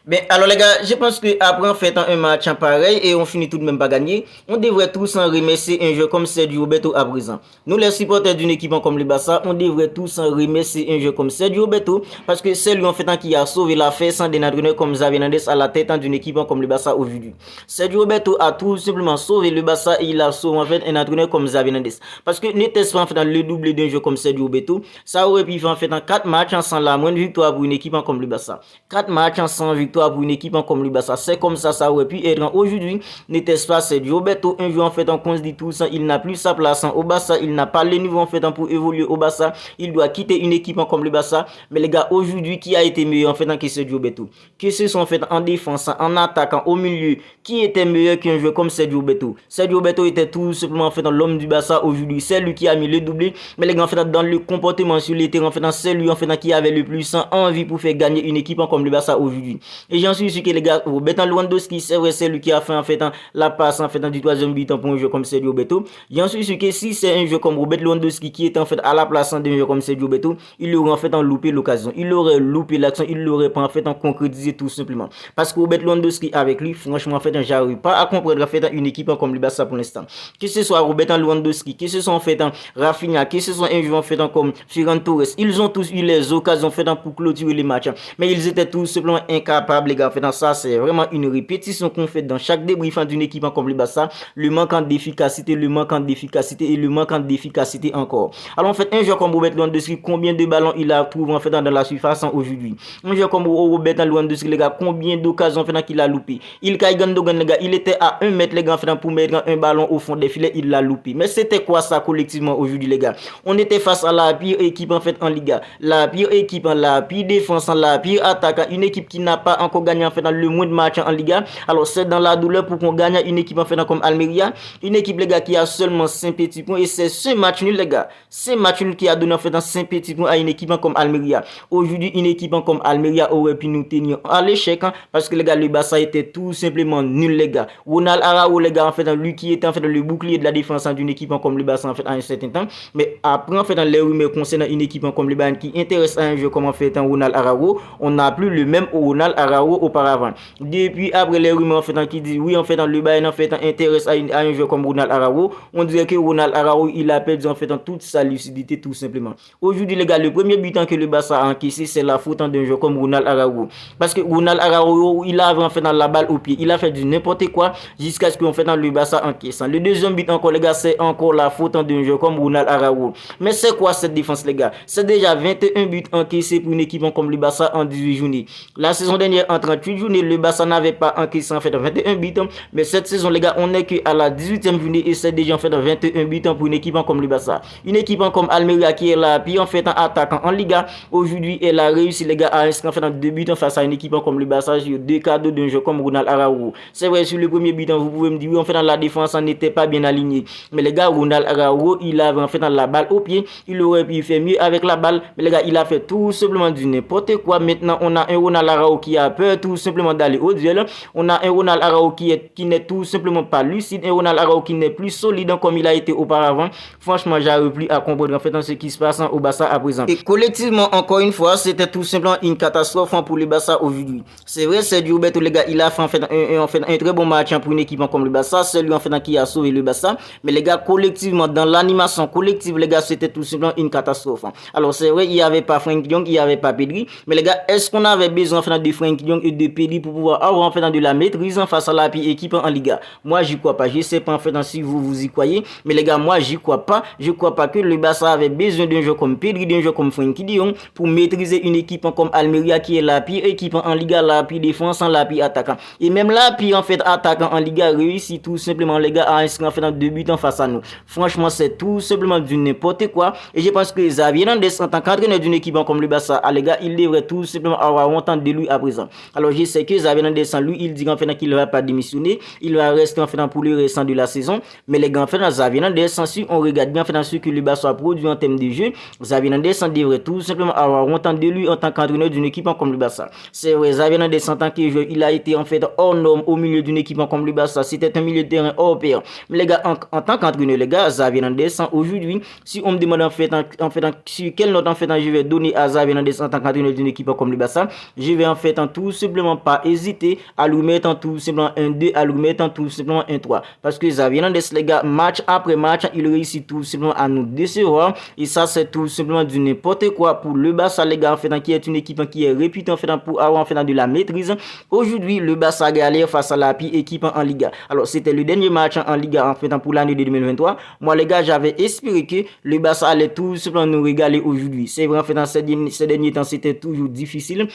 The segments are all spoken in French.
Ben, alors les gars, je pense qu'après en fait un match en pareil et on finit tout de même pas gagner, on devrait tous en remercier un jeu comme Sergio Roberto à présent. Nous les supporters d'une équipe comme le Barça, on devrait tous en remercier un jeu comme Sergio Roberto parce que c'est lui en fait qui a sauvé l'affaire sans des entraîneurs comme Xavi Hernandez à la tête d'une équipe comme le Barça aujourd'hui. Sergio Roberto a tout simplement sauvé le Barça et il a sauvé en fait un entraîneur comme Xavi Hernandez. Parce que n'était-ce pas en fait le doublé d'un jeu comme Sergio Roberto, ça aurait pu faire en fait 4 matchs sans la moindre victoire pour une équipe comme le Barça. 4 matchs sans victoire pour une équipe comme le Barça. C'est comme ça aurait pu être aujourd'hui. N'était-ce pas Sergio Roberto, un joueur en fait qu'on se dit tout ça, il n'a plus sa place au Barça, il n'a pas le niveau en fait pour évoluer au Barça, il doit quitter une équipe comme le Barça. Mais les gars, aujourd'hui, qui a été meilleur en fait que Sergio Roberto? Que ce soit en fait en défense, en attaquant, au milieu, qui était meilleur qu'un joueur comme Sergio Roberto? Sergio Roberto était tout simplement en fait l'homme du Barça aujourd'hui. C'est lui qui a mis le doublé. Mais les gars, en fait, dans le comportement sur les terrains, en fait, c'est lui en fait qui avait le plus envie pour faire gagner une équipe comme le Barça aujourd'hui. Et j'en suis sûr que les gars, Roberto Lewandowski, c'est vrai, c'est lui qui a fait en fait la passe en fait du troisième but pour un jeu comme Sergio Roberto. J'en suis sûr que si c'est un jeu comme Roberto Lewandowski qui est en fait à la place d'un jeu comme Sergio Roberto, il aurait en fait loupé l'occasion, il aurait loupé l'action, il l'aurait pas en fait concrétisé tout simplement. Parce que Roberto Lewandowski avec lui, franchement en fait, j'arrive pas à comprendre en fait une équipe comme le Barça pour l'instant. Que ce soit Roberto Lewandowski, que ce soit en fait Rafinha, que ce soit un joueur en fait comme Ferran Torres, ils ont tous eu les occasions en fait pour clôturer les matchs, mais ils étaient tout simplement incapables les gars. En fait, ça c'est vraiment une répétition qu'on fait dans chaque débriefing d'une équipe comme le Barça, le manque d'efficacité, le manque d'efficacité et le manque d'efficacité encore. Alors en fait, un joueur comme Roberto Lewandowski, combien de ballons il a trouvé en fait dans la surface aujourd'hui? Un joueur comme Roberto Lewandowski les gars, combien d'occasions en fait qu'il a loupé? Il Gandogan les gars, il était à 1 mètre les gars en fait pour mettre un ballon au fond des filets, il l'a loupé. Mais c'était quoi ça collectivement aujourd'hui les gars? On était face à la pire équipe en fait en Liga, la pire équipe, la pire défense, la pire attaque, une équipe qui n'a pas encore gagné en fait dans le moins de matchs en Liga. Alors c'est dans la douleur pour qu'on gagne une équipe en fait comme Almeria, une équipe les gars qui a seulement 5 petits points et c'est ce match nul les gars, ce match nul qui a donné en fait 5 petits points à une équipe comme Almeria. Aujourd'hui une équipe comme Almeria aurait pu nous tenir à l'échec parce que les gars le Barça était tout simplement nul les gars. Ronald Araujo les gars en fait lui qui était en fait le bouclier de la défense d'une équipe comme le Barça en fait à un certain temps, mais après en fait les rumeurs concernant une équipe comme le Bayern qui intéresse à un jeu comme en fait Ronald Araujo, on n'a plus le même Ronald Araujo auparavant. Depuis après les rumeurs en fait qui disent oui en fait le Bayern en fait intéresse à un jeu comme Ronald Araujo, on dirait que Ronald Araujo il a perdu en fait toute sa lucidité tout simplement. Aujourd'hui les gars, le premier but que le Barça a encaissé c'est la faute d'un jeu comme Ronald Araujo, parce que Ronald Araujo il a en fait la balle au pied, il a fait du n'importe quoi jusqu'à ce qu'on fait le Barça encaisse. Le deuxième but encore les gars, c'est encore la faute d'un jeu comme Ronald Araujo. Mais c'est quoi cette défense les gars? C'est déjà 21 buts encaissés pour une équipe comme le Barça en 18 journées. La saison dernière en 38 journées, le Barça n'avait pas encaissé en fait 21 buts, mais cette saison les gars, on n'est qu'à la 18e journée et c'est déjà en fait 21 buts pour une équipe comme le Barça. Une équipe comme Almeria qui est là, puis en fait en attaquant en Liga, aujourd'hui elle a réussi les gars à inscrire en fait 2 buts face à une équipe comme le Barça sur 2 cadeaux d'un jeu comme Ronald Araujo. C'est vrai, sur le premier but, vous pouvez me dire oui en fait la défense n'était pas bien alignée, mais les gars, Ronald Araujo il avait en fait la balle au pied, il aurait pu faire mieux avec la balle, mais les gars, il a fait tout simplement du n'importe quoi. Maintenant on a un Ronald Araujo qui a peur tout simplement d'aller au duel, on a un Ronald Araujo qui n'est tout simplement pas lucide, un Ronald Araujo qui n'est plus solide comme il a été auparavant. Franchement, j'arrive plus à comprendre en fait ce qui se passe au Barça à présent. Et collectivement, encore une fois, c'était tout simplement une catastrophe pour le Barça aujourd'hui. C'est vrai, Sergio Roberto les gars, il a fait un très bon match pour une équipe comme le Barça, c'est lui en fait qui a sauvé le Barça, mais les gars, collectivement dans l'animation collective les gars, c'était tout simplement une catastrophe. Alors c'est vrai, il n'y avait pas Frenkie de Jong, il n'y avait pas Pedri, mais les gars, est-ce qu'on avait besoin en fait de Frenkie de Jong et de Pedri pour pouvoir avoir en fait de la maîtrise face à la pire équipe en Liga? Moi j'y crois pas, je sais pas en fait si vous y croyez, mais les gars, moi j'y crois pas. Je crois pas que le Barça avait besoin d'un jeu comme Pedri, d'un jeu comme Frenkie de Jong pour maîtriser une équipe comme Almeria qui est la pire équipe en Liga, la pire défense, la pire attaquant, et même la pire en fait attaquant en Liga réussit tout simplement les gars à inscrire en fait 2 buts en face à nous. Franchement, c'est tout simplement du n'importe quoi, et je pense que Xavi Hernandez en tant qu'entraîneur d'une équipe comme le Barça, les gars, il devrait tout simplement avoir honte de lui à présent. Alors je sais que Xavi Hernandez lui, il dit en fait qu'il ne va pas démissionner, il va rester en fait pour le restant de la saison, mais les gars en fait Xavi Hernandez, si on regarde bien en fait ce que le Barça produit en termes de jeu, Xavi Hernandez devrait tout simplement avoir honte de lui en tant qu'entraîneur d'une équipe comme le Barça. C'est vrai, Xavi Hernandez en tant que joueur, il a été en fait hors norme au milieu d'une équipe comme le Barça, c'était un milieu de terrain hors pair. Mais les gars, en tant qu'entraîneur, les gars, Xavi Hernandez aujourd'hui, si on me demande en fait sur quelle note en fait je vais donner à Xavi Hernandez en tant qu'entraîneur d'une équipe comme le Barça, je vais en fait en tout simplement pas hésiter à lui mettre en tout simplement un 2, à lui mettre en tout simplement un 3. Parce que Xavi Hernandez, les gars, match après match, il réussit tout simplement à nous décevoir. Et ça, c'est tout simplement du n'importe quoi pour le Barça, les gars, en fait, qui est une équipe qui est réputée en fait pour avoir en fait de la maîtrise. Aujourd'hui, le Barça galère face à la pire équipe en Liga. Alors, c'était le dernier match en Liga en fait pour l'année 2023. Moi, les gars, j'avais espéré que le Barça allait tout simplement nous régaler aujourd'hui. C'est vrai, en fait, dans ces derniers temps, c'était toujours difficile.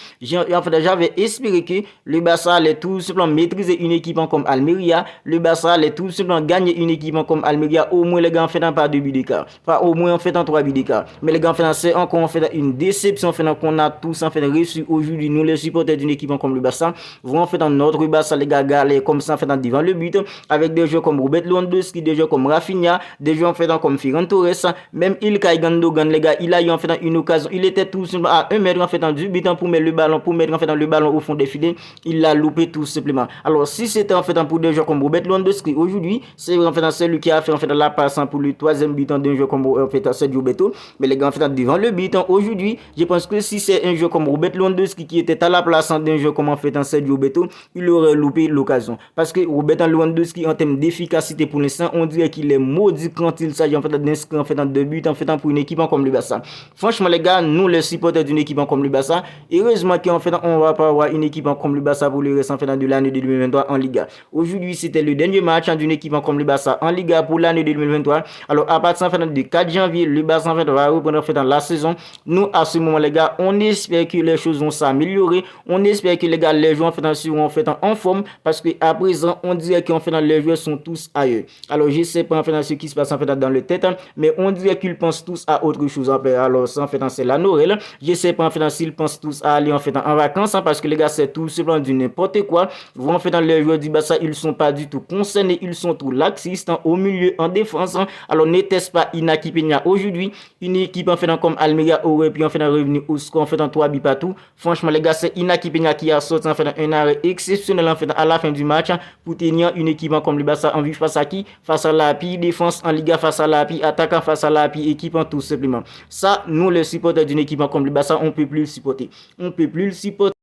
En fait, j'avais espéré que le Barça allait tout simplement maîtriser une équipe comme Almeria. Le Barça allait tout simplement gagner une équipe comme Almeria. Au moins, les gars, en fait, pas 2 buts d'écart. Pas au moins, en fait, 3 buts d'écart. Mais les gars, en fait, c'est encore en fait une déception en fait, qu'on a tous en fait reçu aujourd'hui. Nous, les supporters d'une équipe comme le Barça, vont en fait dans notre Barça, les gars, galèrent comme ça en fait devant le but, avec des joueurs comme Robert Lewandowski, des joueurs comme Rafinha, des joueurs en fait comme Ferran Torres, même Ilkay Gundogan, les gars, il a eu en fait une occasion, il était tout simplement à 1 mètre en fait du but pour mettre le ballon, en fait le ballon au fond des filets, il l'a loupé tout simplement. Alors si c'était en fait pour des joueurs comme Robert Lewandowski aujourd'hui, c'est en fait celui qui a fait en fait la passe pour le 3e but d'un joueur comme en fait Sergio Roberto, mais les gars en fait devant le but aujourd'hui, je pense que si c'est un joueur comme Robert Lewandowski qui était à la place d'un joueur comme en fait Sergio Roberto, il aurait loupé l'occasion. Parce que Robert Lewandowski en termes d'efficacité pour l'instant, on dirait qu'il est maudit quand il s'agit en fait d'inscrire en fait 2 buts en fait pour une équipe comme le Barça. Franchement les gars, nous les supporters d'une équipe comme le Barça, heureusement qu'en fait on va pas avoir une équipe comme le Barça pour le reste en fait de l'année 2023 en Liga. Aujourd'hui, c'était le dernier match d'une équipe comme le Barça en Liga pour l'année 2023. Alors à partir en fait du 4 janvier, le Barça en fait va reprendre en fait dans la saison. Nous à ce moment les gars, on espère que les choses vont s'améliorer. On espère que les gars, les joueurs en fait seront en fait en forme parce que à présent on dirait qu'en fait les joueurs sont tous ailleurs. Alors je sais pas en fait ce qui se passe en fait dans le tête, mais on dirait qu'ils pensent tous à autre chose. Alors ça en fait c'est la Noël. Je sais pas en fait s'ils pensent tous à aller en fait en vacances parce que les gars c'est tout simplement du n'importe quoi. Vous en fait dans les joueurs du Barça, ils sont pas du tout concernés, ils sont tout laxistes au milieu, en défense. Alors n'était-ce pas Inaki Peña aujourd'hui, une équipe en fait comme Almeria aurait pu en fait revenir au score en fait en 3 buts partout. Franchement les gars, c'est Inaki Peña qui a sorti en fait un arrêt exceptionnel en fait à la fin du match pour tenir une équipe comme le Barça en vue face à qui? Face à la pire défense en Liga, face à la pire attaquant, face à la pire équipe tout simplement. Ça, nous les supporters d'une équipe comme le Barça, on peut plus le supporter. On peut plus le supporter.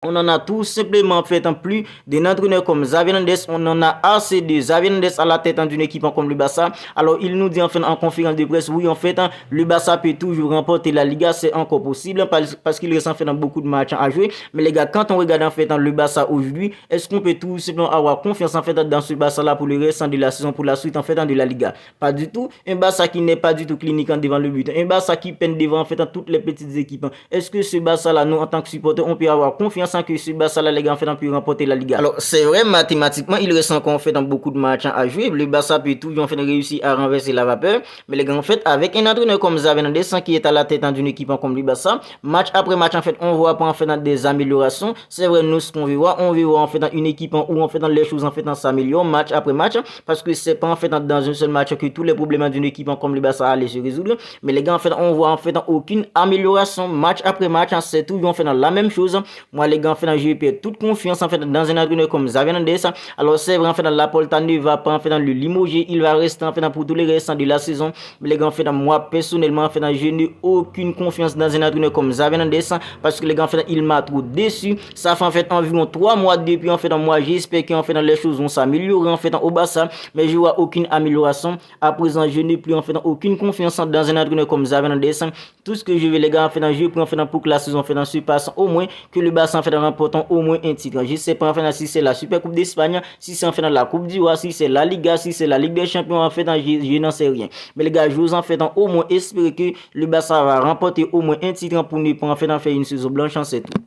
On en a tout simplement fait en plus d'un entraîneur comme Xavi Hernandez. On en a assez de Xavi Hernandez à la tête d'une équipe comme le Barça. Alors il nous dit en fait en conférence de presse, oui en fait le Barça peut toujours remporter la Liga, c'est encore possible parce qu'il reste en fait beaucoup de matchs à jouer. Mais les gars, quand on regarde en fait le Barça aujourd'hui, est-ce qu'on peut tout simplement avoir confiance en fait dans ce Barça là pour le reste de la saison, pour la suite en fait de la Liga? Pas du tout. Un Barça qui n'est pas du tout clinique devant le but, un Barça qui peine devant en fait toutes les petites équipes. Est-ce que ce Barça là, nous en tant que supporters, on peut avoir confiance que ce Barça là les gars en fait pu remporter la Liga? Alors c'est vrai, mathématiquement il reste encore en fait dans beaucoup de matchs à jouer. Le Barça peut toujours en fait réussir à renverser la vapeur, mais les gars en fait avec un entraîneur comme Xavi Hernandez qui est à la tête d'une équipe comme le Barça, match après match en fait on voit pas en fait des améliorations. C'est vrai, nous ce qu'on veut voir, on veut voir en fait dans une équipe où en fait les choses en fait s'améliorent match après match, parce que c'est pas en fait dans un seul match que tous les problèmes d'une équipe comme le Barça allaient se résoudre. Mais les gars en fait on voit en fait aucune amélioration match après match, c'est toujours en fait dans la même chose. Moi les gars en fait j'ai perdu toute confiance en fait dans un entraîneur comme Xavi Hernandez. Alors c'est vrai en fait dans Laporta ne va pas en fait dans le limoger, il va rester en fait pour tous les restants de la saison. Mais les gars en fait moi personnellement en fait je n'ai aucune confiance dans un entraîneur comme Xavi Hernandez parce que les gars en fait il m'a trop déçu. Ça fait en fait environ 3 mois depuis en fait moi j'espère qu'en fait les choses vont s'améliorer en fait au Barça, mais je vois aucune amélioration. À présent je n'ai plus en fait aucune confiance dans un entraîneur comme Xavi Hernandez. Tout ce que je veux les gars en fait je prends en fait pour que la saison en fait se passe au moins, que le Barça en fait remporte au moins un titre. Je sais pas en fait si c'est la Super Coupe d'Espagne, si c'est en fait la Coupe du Roi, si c'est la Liga, si c'est la Ligue des Champions en fait, je n'en sais rien. Mais les gars, je vous en fais au moins espérer que le Barça va remporter au moins un titre pour ne pas en fait faire une saison blanche, c'est tout.